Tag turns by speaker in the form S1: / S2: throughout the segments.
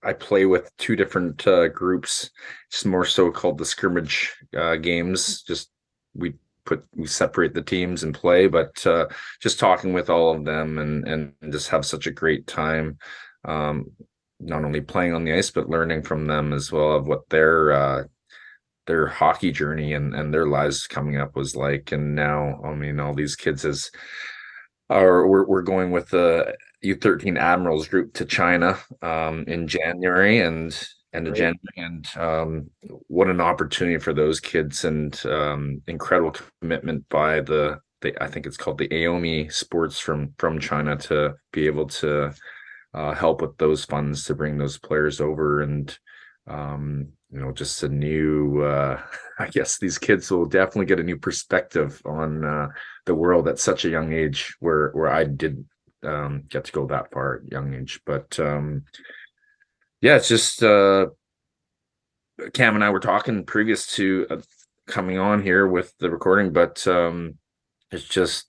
S1: I play with two different groups. It's more so called the scrimmage games. Just we we separate the teams and play, but just talking with all of them and just have such a great time. Um, Not only playing on the ice, but learning from them as well of what their hockey journey and their lives coming up was like. And now, I mean, all these kids we're going with the U13 Admirals group to China in January and end of
S2: Great.
S1: January, and what an opportunity for those kids, and incredible commitment by the I think it's called the Aomi Sports from China to be able to help with those funds to bring those players over. And just a new I guess these kids will definitely get a new perspective on the world at such a young age, where I did get to go that far at young age. But yeah, it's just Cam and I were talking previous to coming on here with the recording, but it's just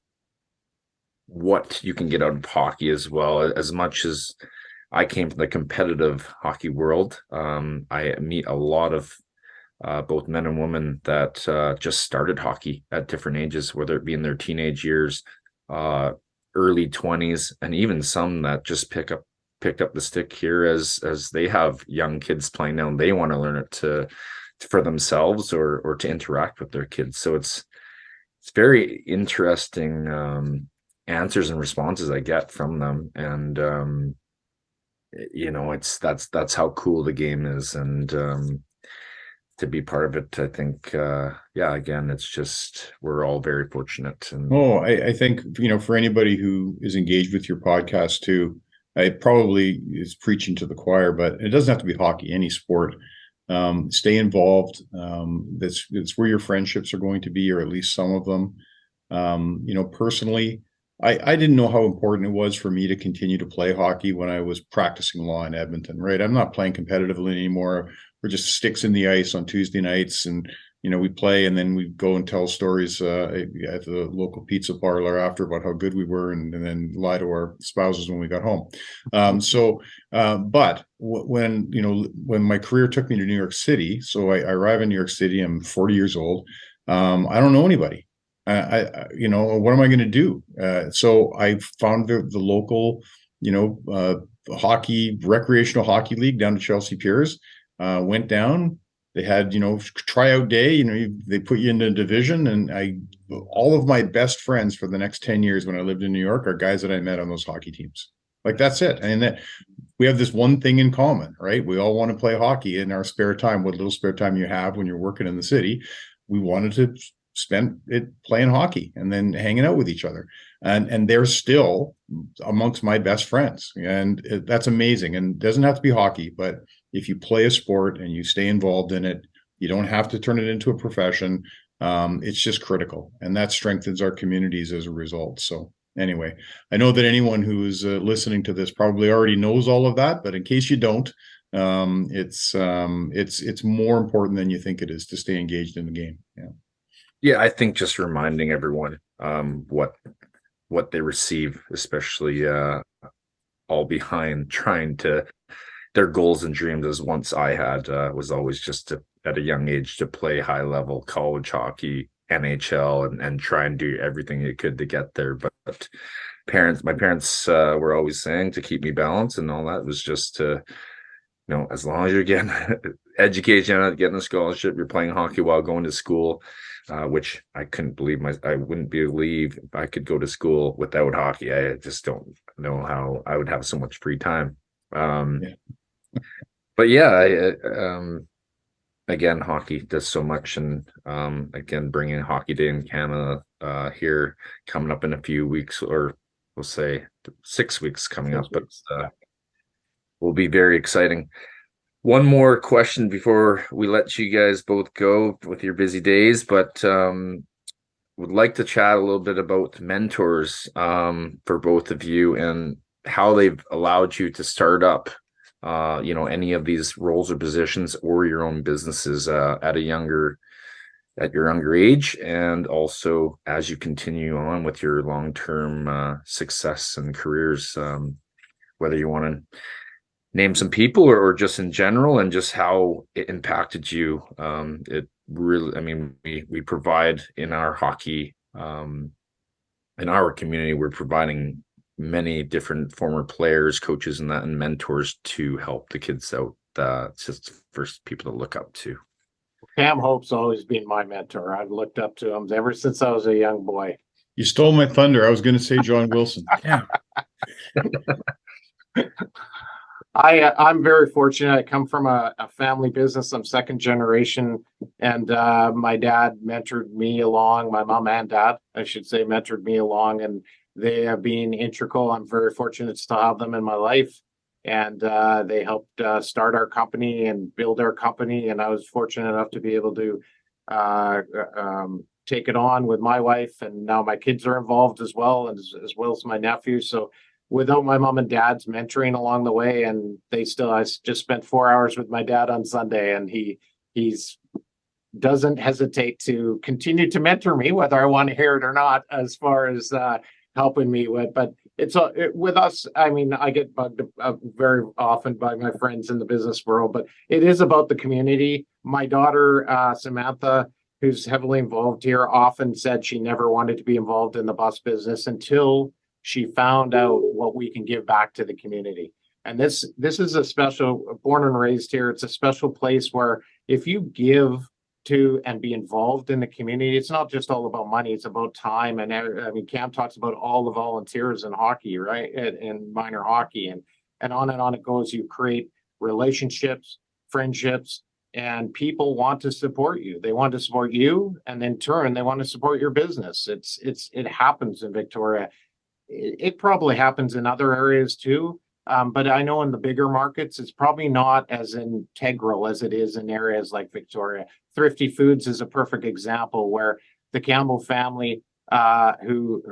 S1: what you can get out of hockey as well. As much as I came from the competitive hockey world, I meet a lot of both men and women that just started hockey at different ages, whether it be in their teenage years, uh, early 20s, and even some that just picked up the stick here as they have young kids playing now and they want to learn it for themselves or to interact with their kids. So it's very interesting answers and responses I get from them. And it's that's how cool the game is. And to be part of it, I think yeah, again, it's just we're all very fortunate. And
S2: Oh, I think, for anybody who is engaged with your podcast too, it probably is preaching to the choir, but it doesn't have to be hockey, any sport. Stay involved. That's where your friendships are going to be, or at least some of them. Personally, I didn't know how important it was for me to continue to play hockey when I was practicing law in Edmonton, right? I'm not playing competitively anymore. We're just sticks in the ice on Tuesday nights, and we play, and then we go and tell stories at the local pizza parlor after about how good we were, and then lie to our spouses when we got home. But when my career took me to New York City, so I arrive in New York City. I'm 40 years old. I don't know anybody. What am I going to do? So I found the local, hockey, recreational hockey league down to Chelsea Piers. Went down. They had, tryout day. They put you into a division, and all of my best friends for the next 10 years when I lived in New York are guys that I met on those hockey teams. Like, that's it. And that we have this one thing in common, right? We all want to play hockey in our spare time, what little spare time you have when you're working in the city. We wanted to spend it playing hockey and then hanging out with each other. And they're still amongst my best friends. And that's amazing. And it doesn't have to be hockey, but if you play a sport and you stay involved in it, you don't have to turn it into a profession. It's just critical, and that strengthens our communities as a result. So anyway, I know that anyone who is listening to this probably already knows all of that, but in case you don't, it's more important than you think it is to stay engaged in the game. Yeah.
S1: yeah, I think just reminding everyone what they receive, especially all behind trying to their goals and dreams, as once I had, was always just at a young age to play high level college hockey, NHL, and try and do everything you could to get there. But my parents were always saying to keep me balanced, and all that was just to, as long as you're getting education, getting a scholarship, you're playing hockey while going to school, which I wouldn't believe if I could go to school without hockey. I just don't know how I would have so much free time. Um,
S2: Yeah.
S1: but yeah, again, hockey does so much. And again, bringing Hockey Day in Canada here coming up in a few weeks, or we'll say 6 weeks coming up,
S2: 6
S1: but
S2: weeks. Yeah.
S1: will be very exciting. One more question before we let you guys both go with your busy days, but would like to chat a little bit about mentors for both of you and how they've allowed you to start up any of these roles or positions or your own businesses at your younger age, and also as you continue on with your long-term success and careers, whether you want to name some people, or just in general, and just how it impacted you. It really, I mean, we provide in our hockey, in our community, we're providing many different former players, coaches, and that, and mentors to help the kids out. It's just first people to look up to.
S3: Cam Hope's always been my mentor. I've looked up to him ever since I was a young boy.
S2: You stole my thunder. I was going to say John Wilson.
S1: Yeah.
S3: I'm very fortunate. I come from a family business. I'm second generation, and my dad mentored me along. My mom and dad, I should say, mentored me along, and they have been integral. I'm very fortunate to have them in my life, and they helped start our company and build our company. And I was fortunate enough to be able to take it on with my wife, and now my kids are involved as well, and as well as my nephew. So without my mom and dad's mentoring along the way, and I just spent 4 hours with my dad on Sunday, and he's doesn't hesitate to continue to mentor me, whether I want to hear it or not, as far as helping me with. But with us, I mean, I get bugged very often by my friends in the business world, but it is about the community. My daughter, Samantha, who's heavily involved here, often said she never wanted to be involved in the bus business until she found out what we can give back to the community. And this is a special, born and raised here, it's a special place where if you give to and be involved in the community, it's not just all about money, it's about time. And I mean, Cam talks about all the volunteers in hockey, right? In minor hockey, and on it goes. You create relationships, friendships, and people want to support you. They want to support you, and in turn, they want to support your business. It happens in Victoria. It probably happens in other areas too. But I know in the bigger markets, it's probably not as integral as it is in areas like Victoria. Thrifty Foods is a perfect example where the Campbell family, who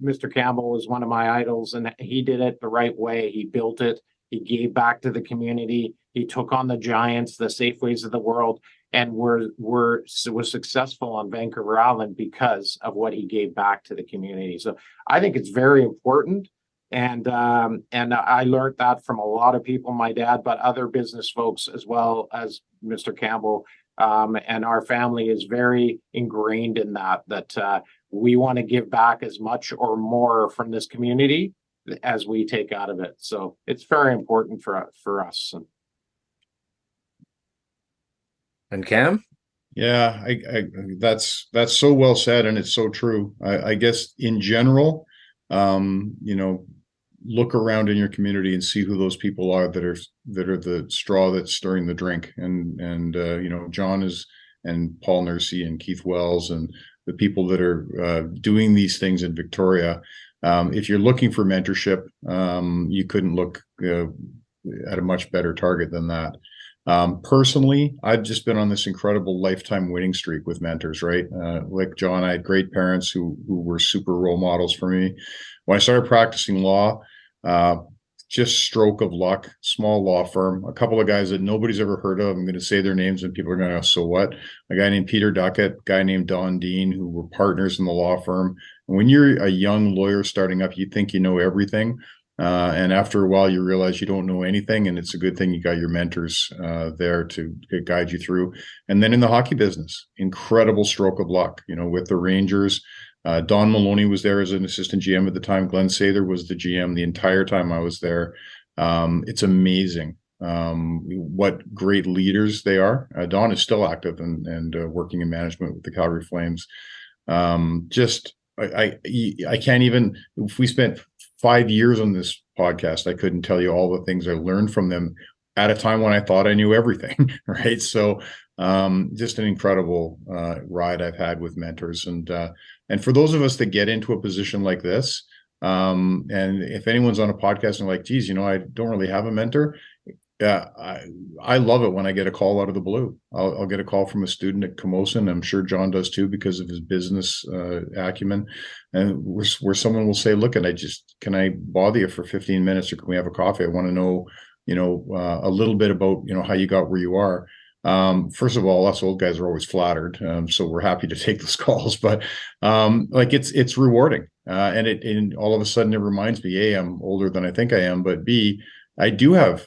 S3: Mr. Campbell was one of my idols, and he did it the right way. He built it. He gave back to the community. He took on the giants, the Safeways of the world, and was successful on Vancouver Island because of what he gave back to the community. So I think it's very important. And I learned that from a lot of people, my dad, but other business folks as well as Mr. Campbell. And our family is very ingrained in that we want to give back as much or more from this community as we take out of it. So it's very important for us.
S1: And Cam?
S2: Yeah, that's so well said, and it's so true. I guess in general, look around in your community and see who those people are that are the straw that's stirring the drink. And John is, and Paul Nursey and Keith Wells and the people that are doing these things in Victoria. If you're looking for mentorship, you couldn't look at a much better target than that. Personally, I've just been on this incredible lifetime winning streak with mentors, right? Like John, I had great parents who were super role models for me. When I started practicing law, just stroke of luck, small law firm, a couple of guys that nobody's ever heard of. I'm going to say their names and people are going to go, so what? A guy named Peter Duckett, a guy named Don Dean, who were partners in the law firm. And when you're a young lawyer starting up, you think you know everything. And after a while, you realize you don't know anything, and it's a good thing you got your mentors there to guide you through. And then in the hockey business, incredible stroke of luck, with the Rangers. Don Maloney was there as an assistant GM at the time. Glenn Sather was the GM the entire time I was there. It's amazing what great leaders they are. Don is still active and working in management with the Calgary Flames. I can't even, if we spent 5 years on this podcast, I couldn't tell you all the things I learned from them at a time when I thought I knew everything, right? So just an incredible ride I've had with mentors. And for those of us that get into a position like this, and if anyone's on a podcast and like, geez, I don't really have a mentor. I love it when I get a call out of the blue. I'll get a call from a student at Camosun. I'm sure John does too, because of his business acumen, and where someone will say, "Look, can I bother you for 15 minutes, or can we have a coffee? I want to know, a little bit about, how you got where you are." First of all, us old guys are always flattered, so we're happy to take those calls. But it's rewarding, and all of a sudden it reminds me, A, I'm older than I think I am, but B, I do have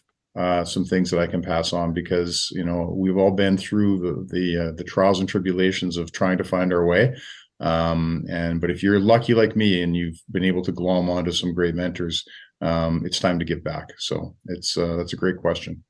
S2: some things that I can pass on because, you know, we've all been through the trials and tribulations of trying to find our way. But if you're lucky like me and you've been able to glom onto some great mentors, it's time to give back. So that's a great question.